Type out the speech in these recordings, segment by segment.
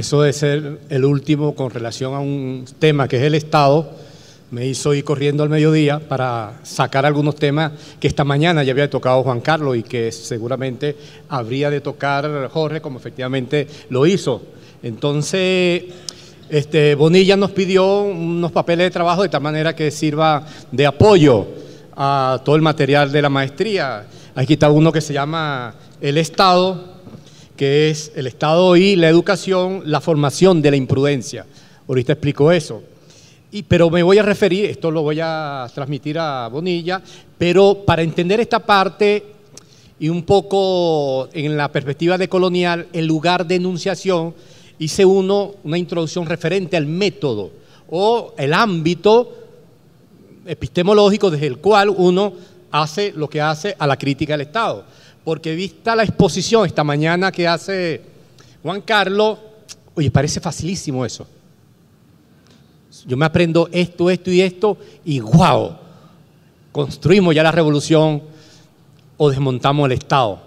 Eso de ser el último con relación a un tema que es el Estado, me hizo ir corriendo al mediodía para sacar algunos temas que esta mañana ya había tocado Juan Carlos y que seguramente habría de tocar Jorge, como efectivamente lo hizo. Entonces, Bonilla nos pidió unos papeles de trabajo de tal manera que sirva de apoyo a todo el material de la maestría. Aquí está uno que se llama El Estado, que es el Estado y la educación, la formación de la imprudencia. Ahorita explico eso. Pero me voy a referir, esto lo voy a transmitir a Bonilla, pero para entender esta parte y un poco en la perspectiva de colonial, el lugar de enunciación, hice una introducción referente al método o el ámbito epistemológico desde el cual uno hace lo que hace a la crítica del Estado. Porque vista la exposición esta mañana que hace Juan Carlos, oye, parece facilísimo eso. Yo me aprendo esto, esto y esto y ¡guau! Construimos ya la revolución o desmontamos el Estado.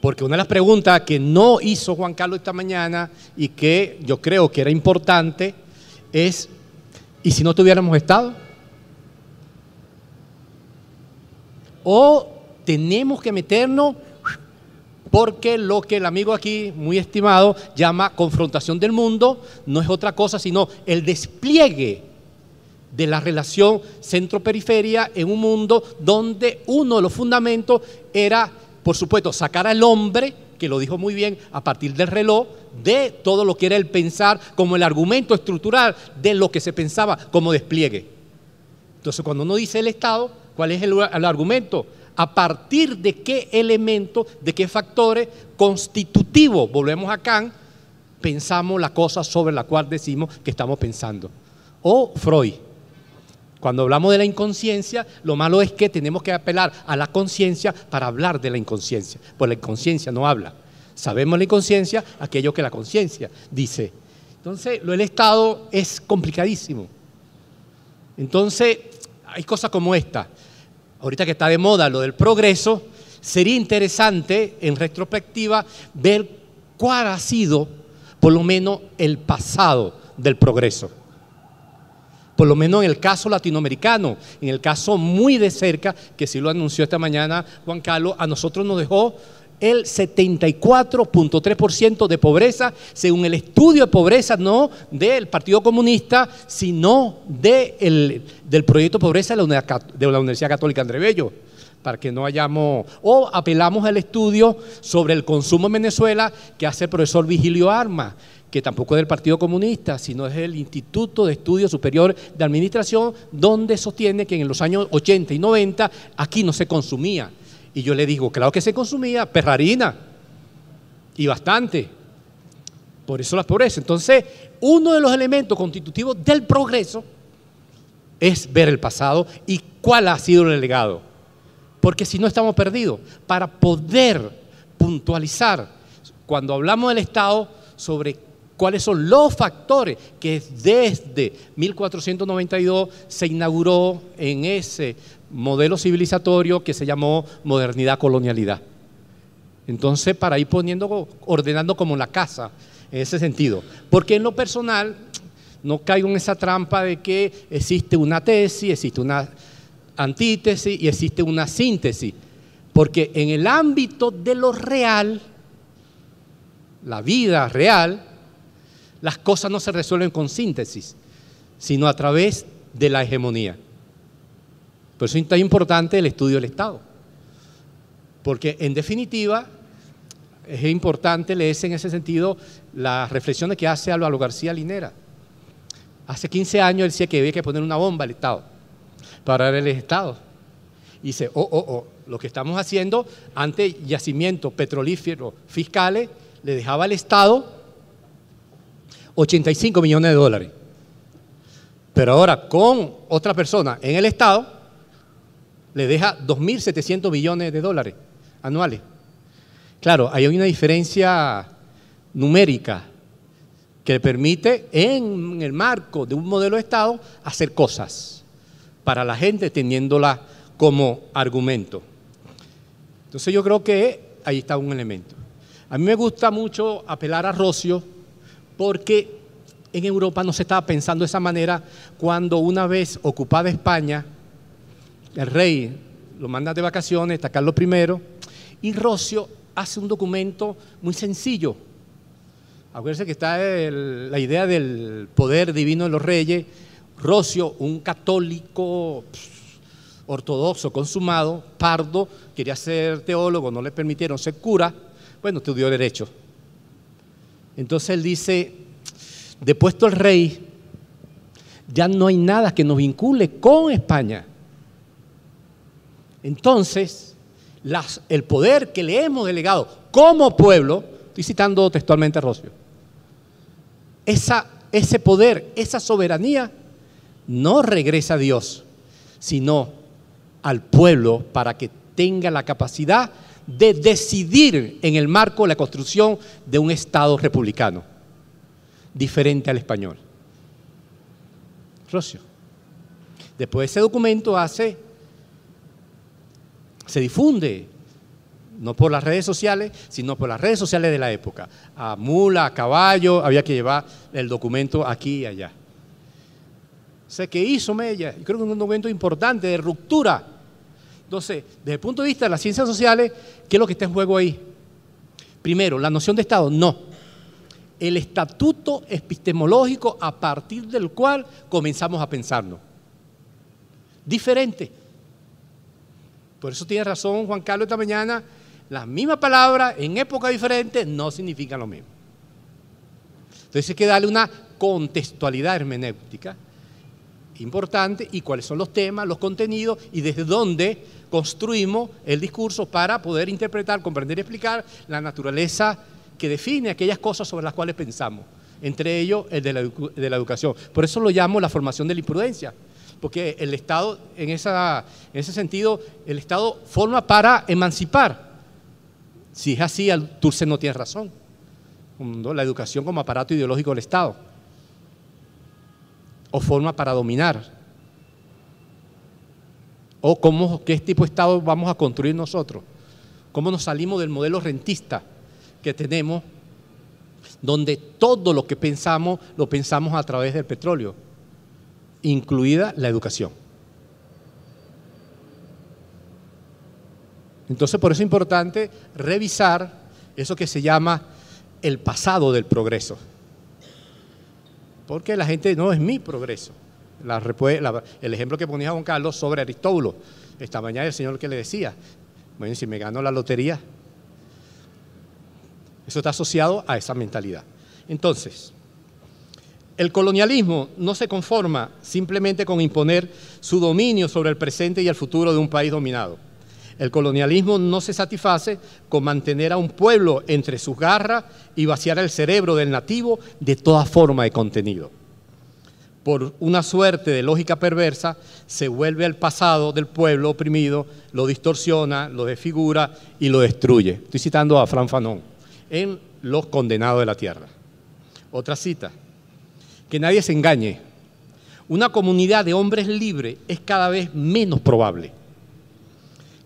Porque una de las preguntas que no hizo Juan Carlos esta mañana y que yo creo que era importante es, ¿y si no tuviéramos Estado? ¿O tenemos que meternos porque lo que el amigo aquí, muy estimado, llama confrontación del mundo, no es otra cosa sino el despliegue de la relación centro-periferia en un mundo donde uno de los fundamentos era, por supuesto, sacar al hombre, que lo dijo muy bien, a partir del reloj, de todo lo que era el pensar como el argumento estructural de lo que se pensaba como despliegue. Entonces, cuando uno dice el Estado, ¿cuál es el argumento? A partir de qué elementos, de qué factores constitutivos, volvemos a Kant, pensamos la cosa sobre la cual decimos que estamos pensando. O Freud, cuando hablamos de la inconsciencia, lo malo es que tenemos que apelar a la conciencia para hablar de la inconsciencia, pues la inconsciencia no habla. Sabemos la inconsciencia, aquello que la conciencia dice. Entonces, lo del Estado es complicadísimo. Entonces, hay cosas como esta. Ahorita que está de moda lo del progreso, sería interesante en retrospectiva ver cuál ha sido por lo menos el pasado del progreso. Por lo menos en el caso latinoamericano, en el caso muy de cerca, que sí lo anunció esta mañana Juan Carlos, a nosotros nos dejó el 74.3% de pobreza, según el estudio de pobreza, no del Partido Comunista, sino del proyecto de pobreza de la Universidad Católica André Bello, para que no hayamos, o apelamos al estudio sobre el consumo en Venezuela que hace el profesor Vigilio Armas, que tampoco es del Partido Comunista, sino es del Instituto de Estudios Superiores de Administración, donde sostiene que en los años 80 y 90 aquí no se consumía. Y yo le digo, claro que se consumía perrarina, y bastante. Por eso la pobreza. Entonces, uno de los elementos constitutivos del progreso es ver el pasado y cuál ha sido el legado. Porque si no estamos perdidos. Para poder puntualizar, cuando hablamos del Estado, sobre cuáles son los factores que desde 1492 se inauguró en ese modelo civilizatorio que se llamó modernidad-colonialidad. Entonces, para ir ordenando como la casa, en ese sentido. Porque en lo personal, no caigo en esa trampa de que existe una tesis, existe una antítesis y existe una síntesis. Porque en el ámbito de lo real, la vida real, las cosas no se resuelven con síntesis, sino a través de la hegemonía. Por eso es tan importante el estudio del Estado. Porque en definitiva es importante leerse en ese sentido las reflexiones que hace Álvaro García Linera. Hace 15 años él decía que había que poner una bomba al Estado para dar el Estado. Y dice, lo que estamos haciendo ante yacimientos petrolíferos fiscales le dejaba al Estado 85 millones de dólares. Pero ahora con otra persona en el Estado le deja 2.700 millones de dólares anuales. Claro, ahí hay una diferencia numérica que le permite en el marco de un modelo de Estado hacer cosas para la gente teniéndola como argumento. Entonces yo creo que ahí está un elemento. A mí me gusta mucho apelar a Rocio porque en Europa no se estaba pensando de esa manera cuando una vez ocupada España, el rey lo manda de vacaciones, está Carlos I, y Roscio hace un documento muy sencillo. Acuérdense que está la idea del poder divino de los reyes. Roscio, un católico ortodoxo consumado, pardo, quería ser teólogo, no le permitieron ser cura, bueno, estudió derecho. Entonces él dice, depuesto el rey, ya no hay nada que nos vincule con España. Entonces, el poder que le hemos delegado como pueblo, estoy citando textualmente a Roscio, ese poder, esa soberanía, no regresa a Dios, sino al pueblo para que tenga la capacidad de decidir en el marco de la construcción de un Estado republicano, diferente al español. Roscio. Después ese documento se difunde, no por las redes sociales, sino por las redes sociales de la época. A mula, a caballo, había que llevar el documento aquí y allá. O sea, ¿qué hizo Mella? Yo creo que es un documento importante de ruptura. Entonces, desde el punto de vista de las ciencias sociales, ¿qué es lo que está en juego ahí? Primero, la noción de Estado, no. El estatuto epistemológico a partir del cual comenzamos a pensarnos. Diferente. Por eso tiene razón Juan Carlos esta mañana, las mismas palabras en época diferente no significan lo mismo. Entonces hay que darle una contextualidad hermenéutica importante y cuáles son los temas, los contenidos y desde dónde construimos el discurso para poder interpretar, comprender y explicar la naturaleza que define aquellas cosas sobre las cuales pensamos, entre ellos el de la educación. Por eso lo llamo la formación de la imprudencia, porque el Estado, en ese sentido, el Estado forma para emancipar. Si es así, Althusser no tiene razón. La educación como aparato ideológico del Estado. O forma para dominar. O qué tipo de Estado vamos a construir nosotros. Cómo nos salimos del modelo rentista que tenemos, donde todo lo que pensamos, lo pensamos a través del petróleo, incluida la educación. Entonces, por eso es importante revisar eso que se llama el pasado del progreso. Porque la gente, no, es mi progreso. El ejemplo que ponía Juan Carlos sobre Aristóbulo, esta mañana el señor que le decía, bueno, si me gano la lotería, eso está asociado a esa mentalidad. Entonces, el colonialismo no se conforma simplemente con imponer su dominio sobre el presente y el futuro de un país dominado. El colonialismo no se satisface con mantener a un pueblo entre sus garras y vaciar el cerebro del nativo de toda forma de contenido. Por una suerte de lógica perversa, se vuelve al pasado del pueblo oprimido, lo distorsiona, lo desfigura y lo destruye. Estoy citando a Frantz Fanon en Los condenados de la tierra. Otra cita. Que nadie se engañe. Una comunidad de hombres libres es cada vez menos probable.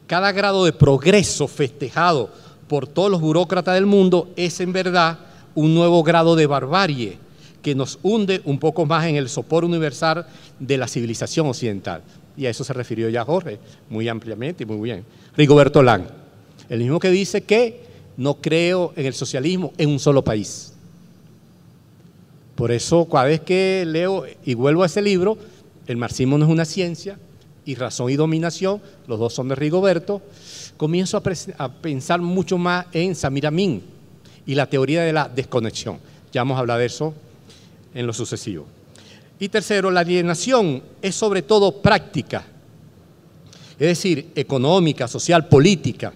Cada grado de progreso festejado por todos los burócratas del mundo es en verdad un nuevo grado de barbarie que nos hunde un poco más en el sopor universal de la civilización occidental. Y a eso se refirió ya Jorge, muy ampliamente y muy bien. Rigoberto Lang, el mismo que dice que no creo en el socialismo en un solo país. Por eso, cada vez que leo y vuelvo a ese libro, El marxismo no es una ciencia, y Razón y Dominación, los dos son de Rigoberto, comienzo a pensar mucho más en Samir Amin y la teoría de la desconexión. Ya vamos a hablar de eso en lo sucesivo. Y tercero, la alienación es sobre todo práctica, es decir, económica, social, política.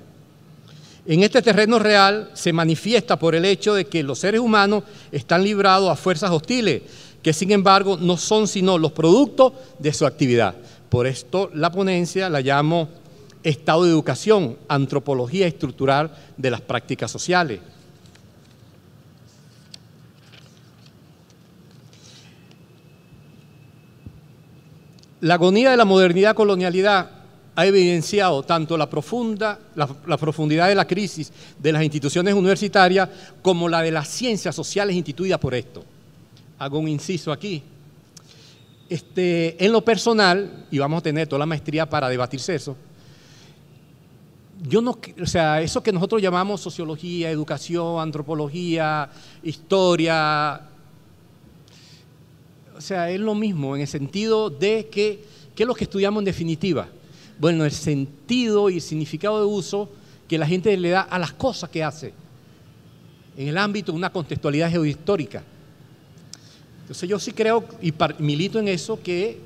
En este terreno real se manifiesta por el hecho de que los seres humanos están librados a fuerzas hostiles, que sin embargo no son sino los productos de su actividad. Por esto la ponencia la llamo Estado de Educación, Antropología Estructural de las Prácticas Sociales. La agonía de la modernidad-colonialidad ha evidenciado tanto la profundidad de la crisis de las instituciones universitarias como la de las ciencias sociales instituidas por esto. Hago un inciso aquí. En lo personal, y vamos a tener toda la maestría para debatirse eso, o sea, eso que nosotros llamamos sociología, educación, antropología, historia, o sea, es lo mismo en el sentido de ¿qué es lo que estudiamos en definitiva? Bueno, el sentido y el significado de uso que la gente le da a las cosas que hace en el ámbito de una contextualidad geohistórica. Entonces yo sí creo y milito en eso, que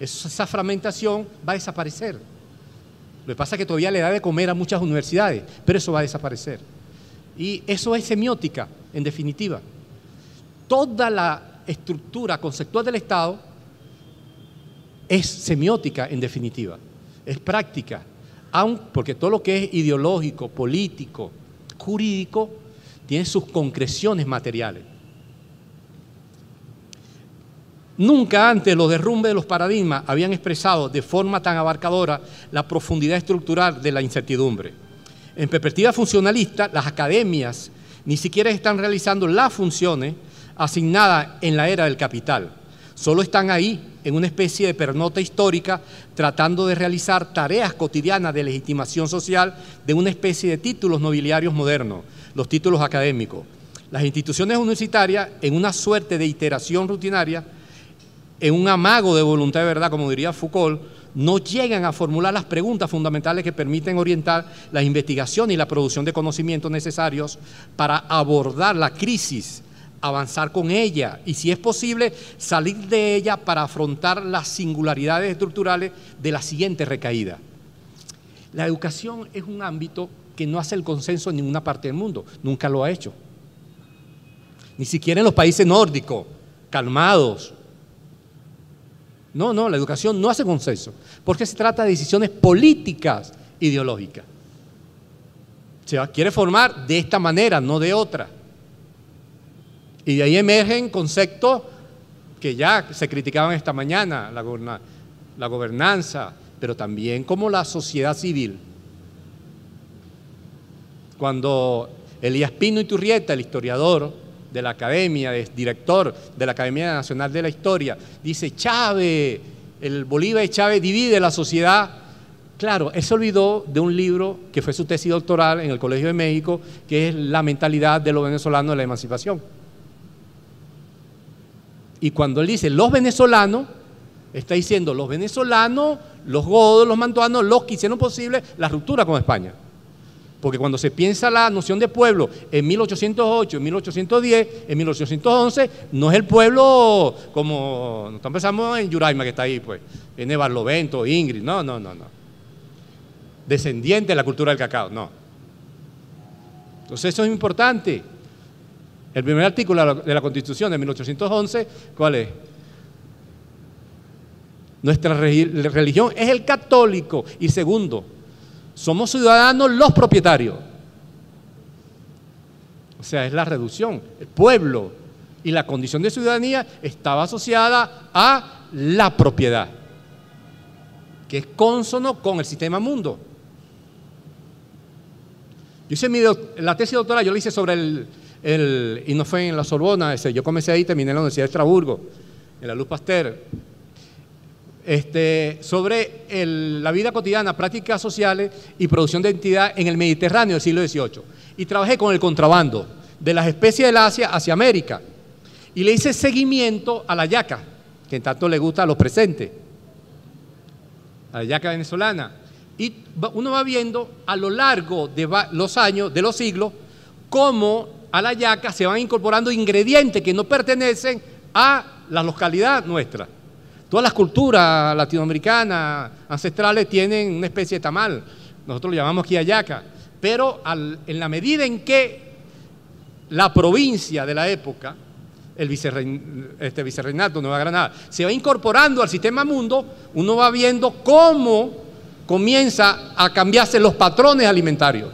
esa fragmentación va a desaparecer. Lo que pasa es que todavía le da de comer a muchas universidades, pero eso va a desaparecer. Y eso es semiótica, en definitiva. Toda la estructura conceptual del Estado es semiótica, en definitiva. Es práctica, porque todo lo que es ideológico, político, jurídico, tiene sus concreciones materiales. Nunca antes los derrumbes de los paradigmas habían expresado de forma tan abarcadora la profundidad estructural de la incertidumbre. En perspectiva funcionalista, las academias ni siquiera están realizando las funciones asignadas en la era del capital. Solo están ahí en una especie de pernota histórica, tratando de realizar tareas cotidianas de legitimación social de una especie de títulos nobiliarios modernos, los títulos académicos. Las instituciones universitarias, en una suerte de iteración rutinaria, en un amago de voluntad de verdad, como diría Foucault, no llegan a formular las preguntas fundamentales que permiten orientar la investigación y la producción de conocimientos necesarios para abordar la crisis, avanzar con ella y, si es posible, salir de ella para afrontar las singularidades estructurales de la siguiente recaída. La educación es un ámbito que no hace el consenso en ninguna parte del mundo, nunca lo ha hecho. Ni siquiera en los países nórdicos, calmados. No, la educación no hace consenso, porque se trata de decisiones políticas ideológicas. Se quiere formar de esta manera, no de otra. Y de ahí emergen conceptos que ya se criticaban esta mañana, la gobernanza, pero también como la sociedad civil. Cuando Elías Pino Iturrieta, el historiador de la academia, es director de la Academia Nacional de la Historia, dice: Chávez, el Bolívar de Chávez divide la sociedad. Claro, él se olvidó de un libro que fue su tesis doctoral en el Colegio de México, que es La mentalidad de los venezolanos de la emancipación. Y cuando él dice los venezolanos, está diciendo los venezolanos, los godos, los mantuanos, los que hicieron posible la ruptura con España. Porque cuando se piensa la noción de pueblo en 1808, en 1810, en 1811, no es el pueblo como nosotros empezamos en Yuraima, que está ahí, pues, viene Barlovento, Ingrid, no. Descendiente de la cultura del cacao, no. Entonces eso es importante. El primer artículo de la Constitución de 1811, ¿cuál es? Nuestra religión es el católico. Y segundo, somos ciudadanos los propietarios. O sea, es la reducción. El pueblo y la condición de ciudadanía estaba asociada a la propiedad, que es cónsono con el sistema mundo. Yo hice la tesis doctoral, yo la hice sobre y no fue en la Sorbona, yo comencé ahí, terminé en la Universidad de Estrasburgo, en la Luz Pasteur, sobre la vida cotidiana, prácticas sociales y producción de identidad en el Mediterráneo del siglo XVIII. Y trabajé con el contrabando de las especies del Asia hacia América. Y le hice seguimiento a la yaca, que tanto le gusta a los presentes, a la yaca venezolana. Y uno va viendo a lo largo de los años, de los siglos, cómo a la yaca se van incorporando ingredientes que no pertenecen a la localidad nuestra. Todas las culturas latinoamericanas ancestrales tienen una especie de tamal, nosotros lo llamamos aquí hallaca, pero en la medida en que la provincia de la época, el vicerreinato de Nueva Granada, se va incorporando al sistema mundo, uno va viendo cómo comienza a cambiarse los patrones alimentarios.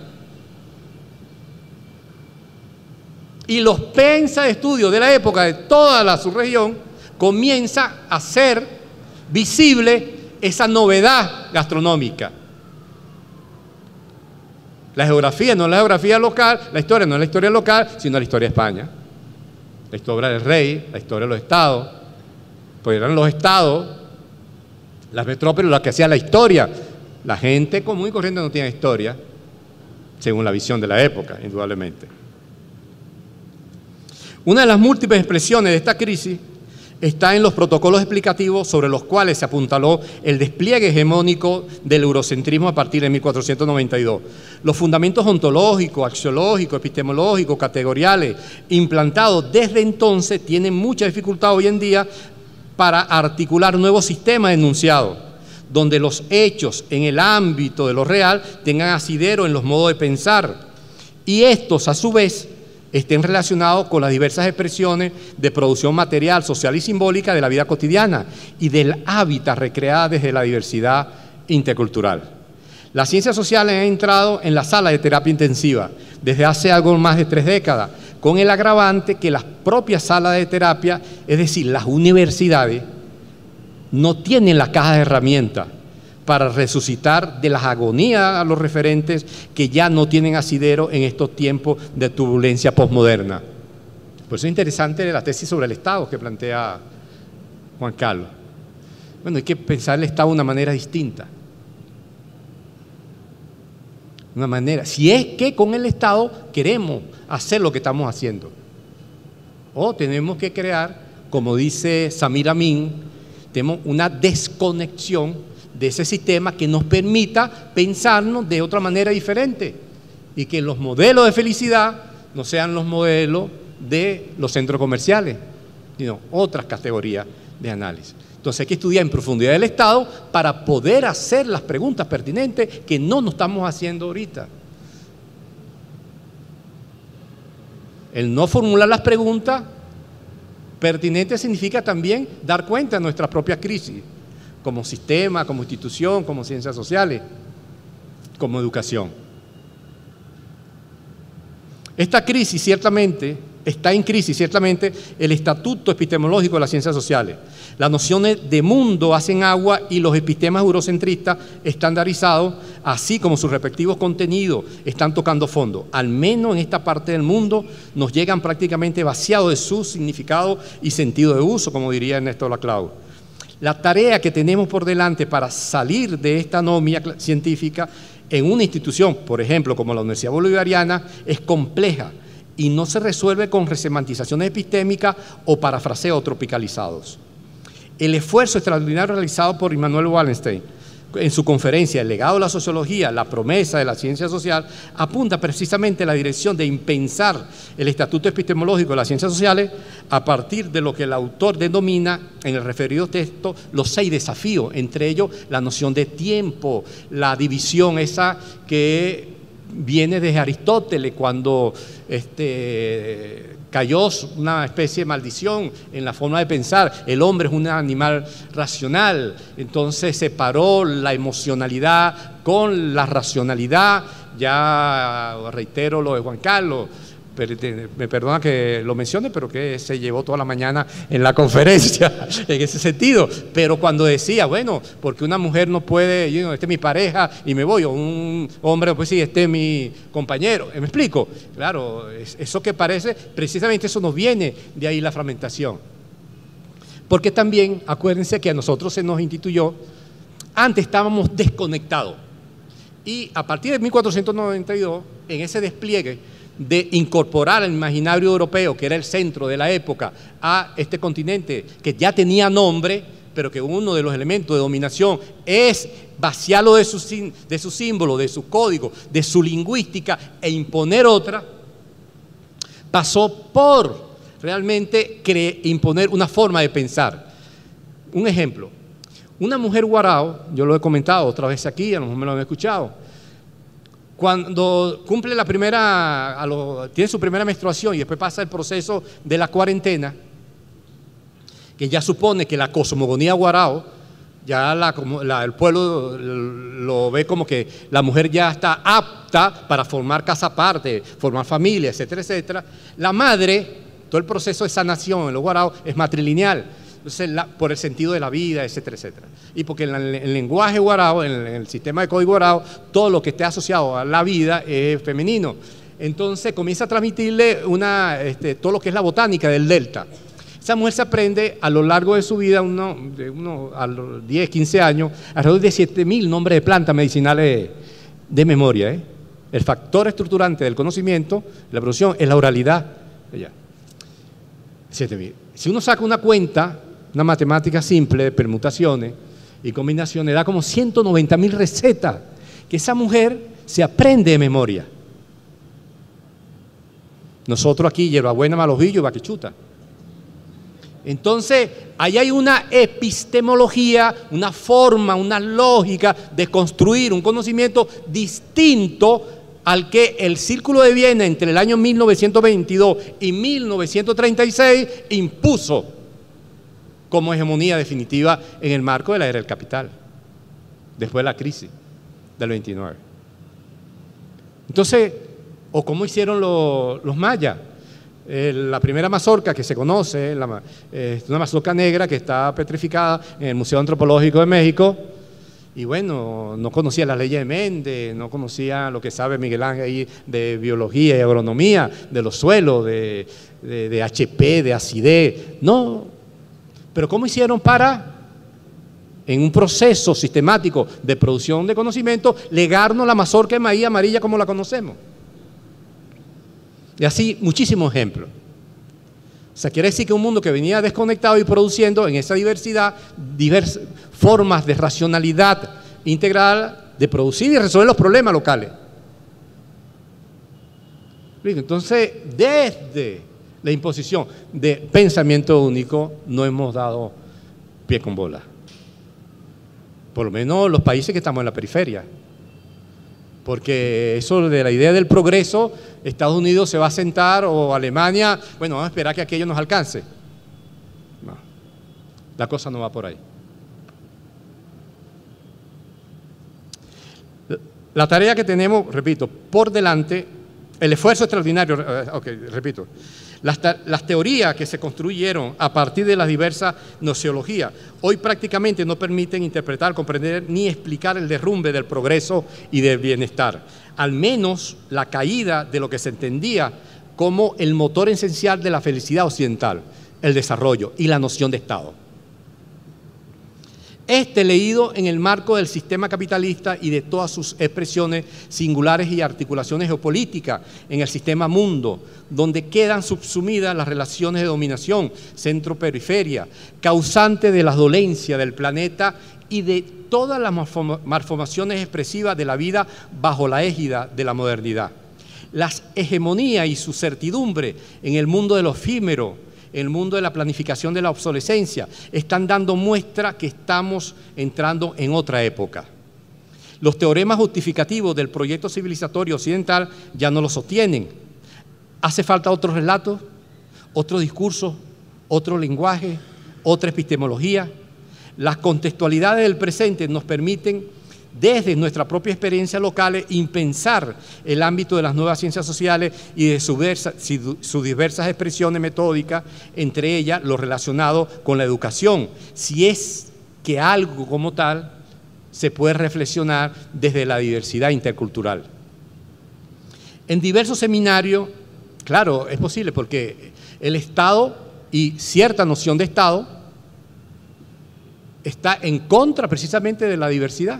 Y los pensa de estudio de la época de toda la subregión comienza a ser visible esa novedad gastronómica. La geografía no es la geografía local, la historia no es la historia local, sino la historia de España. La historia del rey, la historia de los estados, pues eran los estados, las metrópolis las que hacían la historia. La gente común y corriente no tiene historia, según la visión de la época, indudablemente. Una de las múltiples expresiones de esta crisis está en los protocolos explicativos sobre los cuales se apuntaló el despliegue hegemónico del eurocentrismo a partir de 1492. Los fundamentos ontológicos, axiológicos, epistemológicos, categoriales, implantados desde entonces, tienen mucha dificultad hoy en día para articular nuevos sistemas de enunciado, donde los hechos en el ámbito de lo real tengan asidero en los modos de pensar, y estos, a su vez, estén relacionados con las diversas expresiones de producción material, social y simbólica de la vida cotidiana y del hábitat recreada desde la diversidad intercultural. Las ciencias sociales han entrado en la sala de terapia intensiva desde hace algo más de 3 décadas, con el agravante que las propias salas de terapia, es decir, las universidades, no tienen la caja de herramientas para resucitar de las agonías a los referentes que ya no tienen asidero en estos tiempos de turbulencia posmoderna. Por eso es interesante la tesis sobre el Estado que plantea Juan Carlos. Bueno, hay que pensar el Estado de una manera distinta. Una manera, si es que con el Estado queremos hacer lo que estamos haciendo. O tenemos que crear, como dice Samir Amin, tenemos una desconexión de ese sistema que nos permita pensarnos de otra manera diferente y que los modelos de felicidad no sean los modelos de los centros comerciales, sino otras categorías de análisis. Entonces hay que estudiar en profundidad el Estado para poder hacer las preguntas pertinentes que no nos estamos haciendo ahorita. El no formular las preguntas pertinentes significa también dar cuenta de nuestra propia crisis, como sistema, como institución, como ciencias sociales, como educación. Esta crisis ciertamente, está en crisis ciertamente el estatuto epistemológico de las ciencias sociales. Las nociones de mundo hacen agua y los epistemas eurocentristas estandarizados, así como sus respectivos contenidos, están tocando fondo. Al menos en esta parte del mundo nos llegan prácticamente vaciados de su significado y sentido de uso, como diría Ernesto Laclau. La tarea que tenemos por delante para salir de esta anomia científica en una institución, por ejemplo, como la Universidad Bolivariana, es compleja y no se resuelve con resemantizaciones epistémicas o parafraseos tropicalizados. El esfuerzo extraordinario realizado por Immanuel Wallenstein en su conferencia El legado de la sociología, la promesa de la ciencia social, apunta precisamente en la dirección de impensar el estatuto epistemológico de las ciencias sociales a partir de lo que el autor denomina en el referido texto los 6 desafíos, entre ellos la noción de tiempo, la división esa que viene desde Aristóteles cuando cayó una especie de maldición en la forma de pensar. El hombre es un animal racional, entonces separó la emocionalidad con la racionalidad. Ya reitero lo de Juan Carlos, me perdona que lo mencione, pero que se llevó toda la mañana en la conferencia en ese sentido. Pero cuando decía, bueno, porque una mujer no puede, este es mi pareja y me voy, o un hombre, pues sí, este es mi compañero, ¿me explico? Claro, eso que parece, precisamente eso nos viene de ahí la fragmentación. Porque también, acuérdense que a nosotros se nos instituyó, antes estábamos desconectados, y a partir de 1492, en ese despliegue de incorporar al imaginario europeo, que era el centro de la época, a este continente que ya tenía nombre, pero que uno de los elementos de dominación es vaciarlo de su símbolo, de su código, de su lingüística e imponer otra, pasó por realmente imponer una forma de pensar. Un ejemplo, una mujer guarao, yo lo he comentado otra vez aquí, a lo mejor me lo han escuchado, cuando cumple tiene su primera menstruación y después pasa el proceso de la cuarentena, que ya supone que la cosmogonía guarao, ya el pueblo lo ve como que la mujer ya está apta para formar casa aparte, formar familia, etcétera, etcétera. La madre, todo el proceso de sanación en los guaraos es matrilineal. Entonces, por el sentido de la vida, etcétera, etcétera. Y porque en el lenguaje guarao, en el sistema de código guarao, todo lo que esté asociado a la vida es femenino. Entonces comienza a transmitirle todo lo que es la botánica del delta. Esa mujer se aprende a lo largo de su vida, a los 10, 15 años, alrededor de 7.000 nombres de plantas medicinales de memoria. El factor estructurante del conocimiento, la producción, es la oralidad. 7.000. Si uno saca una cuenta, una matemática simple de permutaciones y combinaciones, da como 190.000 recetas que esa mujer se aprende de memoria. Nosotros aquí, hierbabuena, malojillo y vaquichuta. Entonces, ahí hay una epistemología, una forma, una lógica de construir un conocimiento distinto al que el Círculo de Viena entre el año 1922 y 1936 impuso como hegemonía definitiva en el marco de la era del capital, después de la crisis del 29. Entonces, o cómo hicieron los mayas. La primera mazorca que se conoce, es una mazorca negra que está petrificada en el Museo Antropológico de México. Y bueno, no conocía las leyes de Méndez, no conocía lo que sabe Miguel Ángel ahí de biología y agronomía, de los suelos, de HP, de acidez. No, pero ¿cómo hicieron para, en un proceso sistemático de producción de conocimiento, legarnos la mazorca de maíz amarilla como la conocemos? Y así muchísimos ejemplos. O sea, quiere decir que un mundo que venía desconectado y produciendo en esa diversidad, diversas formas de racionalidad integral de producir y resolver los problemas locales. Entonces, desde la imposición de pensamiento único, no hemos dado pie con bola. Por lo menos los países que estamos en la periferia. Porque eso de la idea del progreso, Estados Unidos se va a sentar o Alemania, bueno, vamos a esperar que aquello nos alcance. No, la cosa no va por ahí. La tarea que tenemos, repito, por delante, el esfuerzo extraordinario, repito, las teorías que se construyeron a partir de las diversas nociologías, hoy prácticamente no permiten interpretar, comprender ni explicar el derrumbe del progreso y del bienestar, al menos la caída de lo que se entendía como el motor esencial de la felicidad occidental, el desarrollo y la noción de Estado. Leído en el marco del sistema capitalista y de todas sus expresiones singulares y articulaciones geopolíticas en el sistema mundo, donde quedan subsumidas las relaciones de dominación, centro-periferia, causante de las dolencias del planeta y de todas las malformaciones expresivas de la vida bajo la égida de la modernidad. Las hegemonías y su certidumbre en el mundo de lo efímero, el mundo de la planificación de la obsolescencia, están dando muestra que estamos entrando en otra época. Los teoremas justificativos del proyecto civilizatorio occidental ya no lo sostienen. Hace falta otro relato, otro discurso, otro lenguaje, otra epistemología. Las contextualidades del presente nos permiten, desde nuestra propia experiencia local, impensar el ámbito de las nuevas ciencias sociales y de sus diversas expresiones metódicas, entre ellas lo relacionado con la educación, si es que algo como tal se puede reflexionar desde la diversidad intercultural. En diversos seminarios, claro, es posible porque el Estado y cierta noción de Estado está en contra precisamente de la diversidad.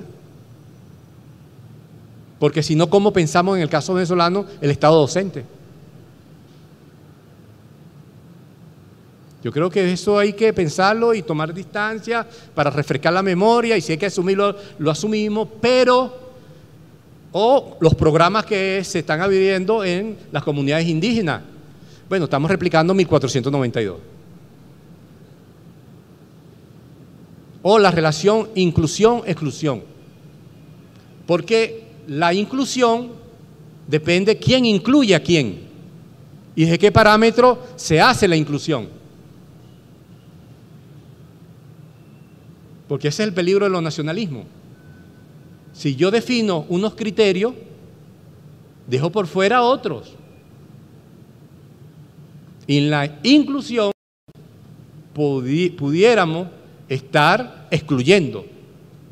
Porque si no, ¿cómo pensamos en el caso venezolano el Estado docente? Yo creo que eso hay que pensarlo y tomar distancia para refrescar la memoria, y si hay que asumirlo, lo asumimos, pero los programas que se están abriendo en las comunidades indígenas. Bueno, estamos replicando 1492. O la relación inclusión-exclusión. Porque la inclusión depende quién incluye a quién y desde qué parámetro se hace la inclusión. Porque ese es el peligro de los nacionalismos. Si yo defino unos criterios, dejo por fuera otros. Y en la inclusión pudiéramos estar excluyendo,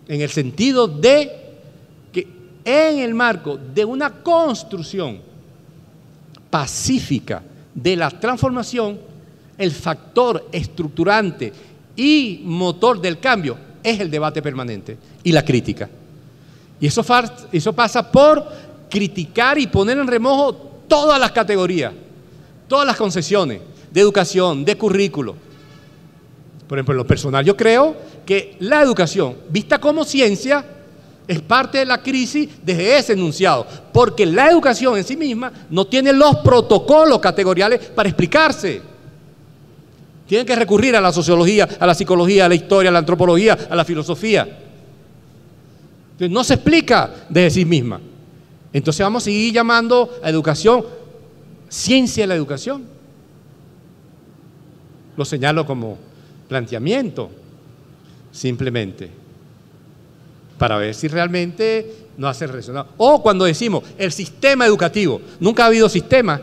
en el sentido de que en el marco de una construcción pacífica de la transformación, el factor estructurante y motor del cambio es el debate permanente y la crítica. Y eso pasa por criticar y poner en remojo todas las categorías, todas las concesiones de educación, de currículo. Por ejemplo, en lo personal, yo creo que la educación, vista como ciencia, es parte de la crisis desde ese enunciado, porque la educación en sí misma no tiene los protocolos categoriales para explicarse. Tienen que recurrir a la sociología, a la psicología, a la historia, a la antropología, a la filosofía. Entonces, no se explica desde sí misma. Entonces vamos a seguir llamando a educación ciencia de la educación. Lo señalo como planteamiento, simplemente, para ver si realmente nos hace resonar. O cuando decimos el sistema educativo, nunca ha habido sistema,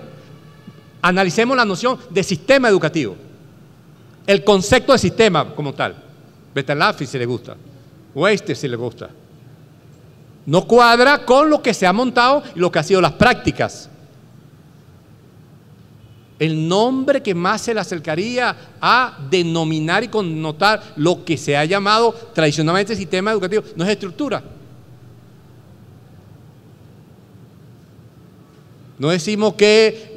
analicemos la noción de sistema educativo, el concepto de sistema como tal. Betalaffi si le gusta, Weister si le gusta. No cuadra con lo que se ha montado y lo que han sido las prácticas. El nombre que más se le acercaría a denominar y connotar lo que se ha llamado tradicionalmente sistema educativo no es estructura. No decimos que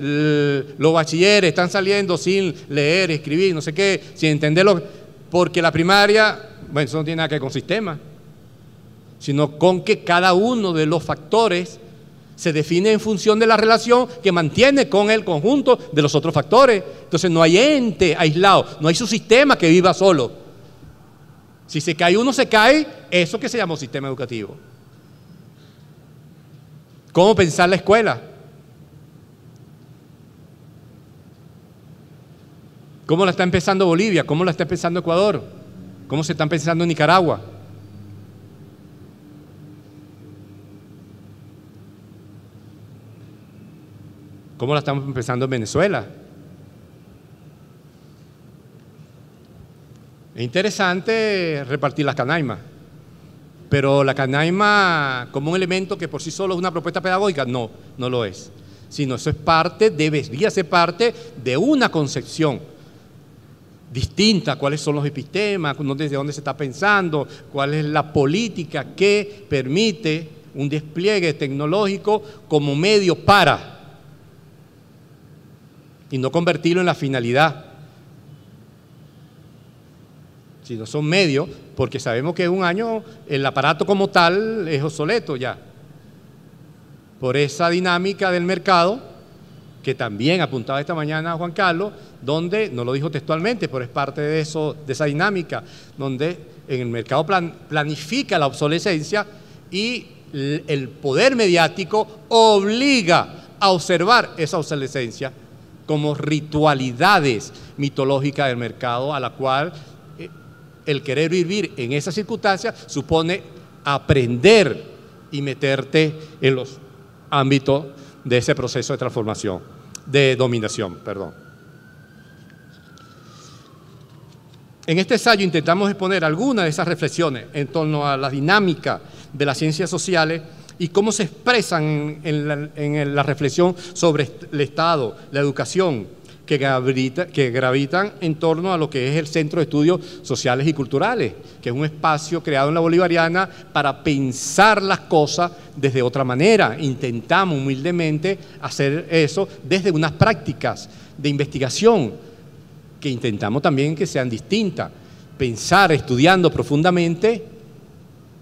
los bachilleres están saliendo sin leer, escribir, no sé qué, sin entenderlo, porque la primaria, bueno, eso no tiene nada que ver con sistema, sino con que cada uno de los factores se define en función de la relación que mantiene con el conjunto de los otros factores. Entonces no hay ente aislado, no hay subsistema que viva solo. Si se cae uno, se cae eso que se llama sistema educativo. ¿Cómo pensar la escuela? ¿Cómo la está empezando Bolivia? ¿Cómo la está empezando Ecuador? ¿Cómo se está empezando Nicaragua? ¿Cómo la estamos empezando en Venezuela? Es interesante repartir las canaimas, pero la canaima como un elemento que por sí solo es una propuesta pedagógica, no lo es. Sino eso es parte, debería ser parte de una concepción distinta, cuáles son los epistemas, desde dónde se está pensando, cuál es la política que permite un despliegue tecnológico como medio para, y no convertirlo en la finalidad, sino son medios, porque sabemos que en un año el aparato como tal es obsoleto ya, por esa dinámica del mercado, que también apuntaba esta mañana Juan Carlos, donde, no lo dijo textualmente, pero es parte de eso, de esa dinámica, donde en el mercado planifica la obsolescencia y el poder mediático obliga a observar esa obsolescencia como ritualidades mitológicas del mercado, a la cual el querer vivir en esa circunstancia supone aprender y meterte en los ámbitos de ese proceso de transformación, de dominación, perdón. En este ensayo intentamos exponer algunas de esas reflexiones en torno a la dinámica de las ciencias sociales y cómo se expresan en la reflexión sobre el Estado, la educación, que gravitan en torno a lo que es el Centro de Estudios Sociales y Culturales, que es un espacio creado en la Bolivariana para pensar las cosas desde otra manera. Intentamos humildemente hacer eso desde unas prácticas de investigación que intentamos también que sean distintas. Pensar, estudiando profundamente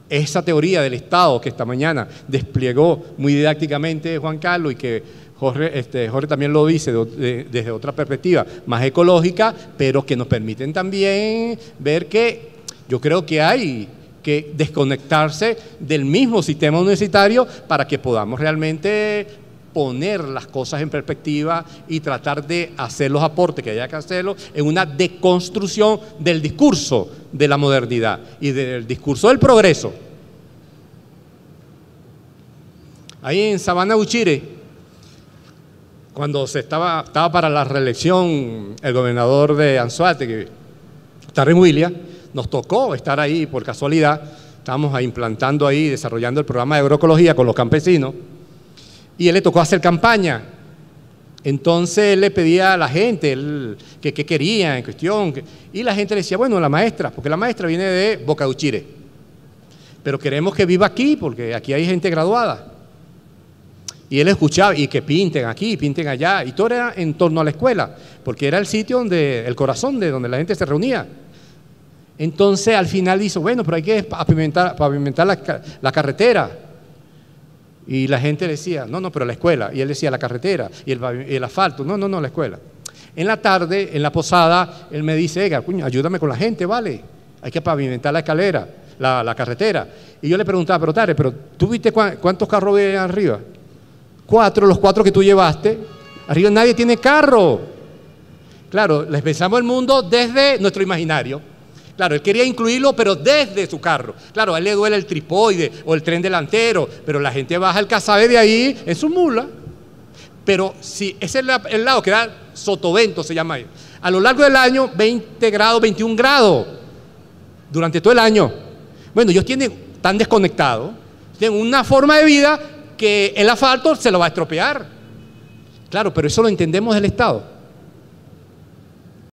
esa teoría del Estado que esta mañana desplegó muy didácticamente Juan Carlos y que Jorge también lo dice desde otra perspectiva más ecológica, pero que nos permiten también ver que yo creo que hay que desconectarse del mismo sistema universitario para que podamos realmente poner las cosas en perspectiva y tratar de hacer los aportes que haya que hacerlo en una deconstrucción del discurso de la modernidad y del discurso del progreso. Ahí en Sabana Uchire, cuando estaba para la reelección el gobernador de Anzoátegui, estar en Huila, nos tocó estar ahí por casualidad. Estábamos ahí implantando ahí, desarrollando el programa de agroecología con los campesinos, y él le tocó hacer campaña. Entonces él le pedía a la gente qué quería en cuestión, y la gente le decía, bueno, la maestra, porque la maestra viene de Boca de Uchire, pero queremos que viva aquí, porque aquí hay gente graduada. Y él escuchaba, y que pinten aquí, pinten allá, y todo era en torno a la escuela, porque era el sitio donde, el corazón de donde la gente se reunía. Entonces al final dijo, bueno, pero hay que pavimentar la carretera. Y la gente decía, no, pero la escuela. Y él decía, la carretera y el asfalto. No, la escuela. En la tarde, en la posada, él me dice, Edgar, ayúdame con la gente, ¿vale? Hay que pavimentar la escalera, la carretera. Y yo le preguntaba, pero Tare, ¿tú viste cuántos carros ven arriba? 4, los 4 que tú llevaste. Arriba nadie tiene carro. Claro, les pensamos el mundo desde nuestro imaginario. Claro, él quería incluirlo, pero desde su carro. Claro, a él le duele el tripoide o el tren delantero, pero la gente baja el Casabe de ahí en su mula. Pero si ese es el lado que da sotovento, se llama ahí. A lo largo del año, 20 grados, 21 grados, durante todo el año. Bueno, ellos están desconectados, tienen una forma de vida que el asfalto se lo va a estropear. Claro, pero eso lo entendemos del Estado.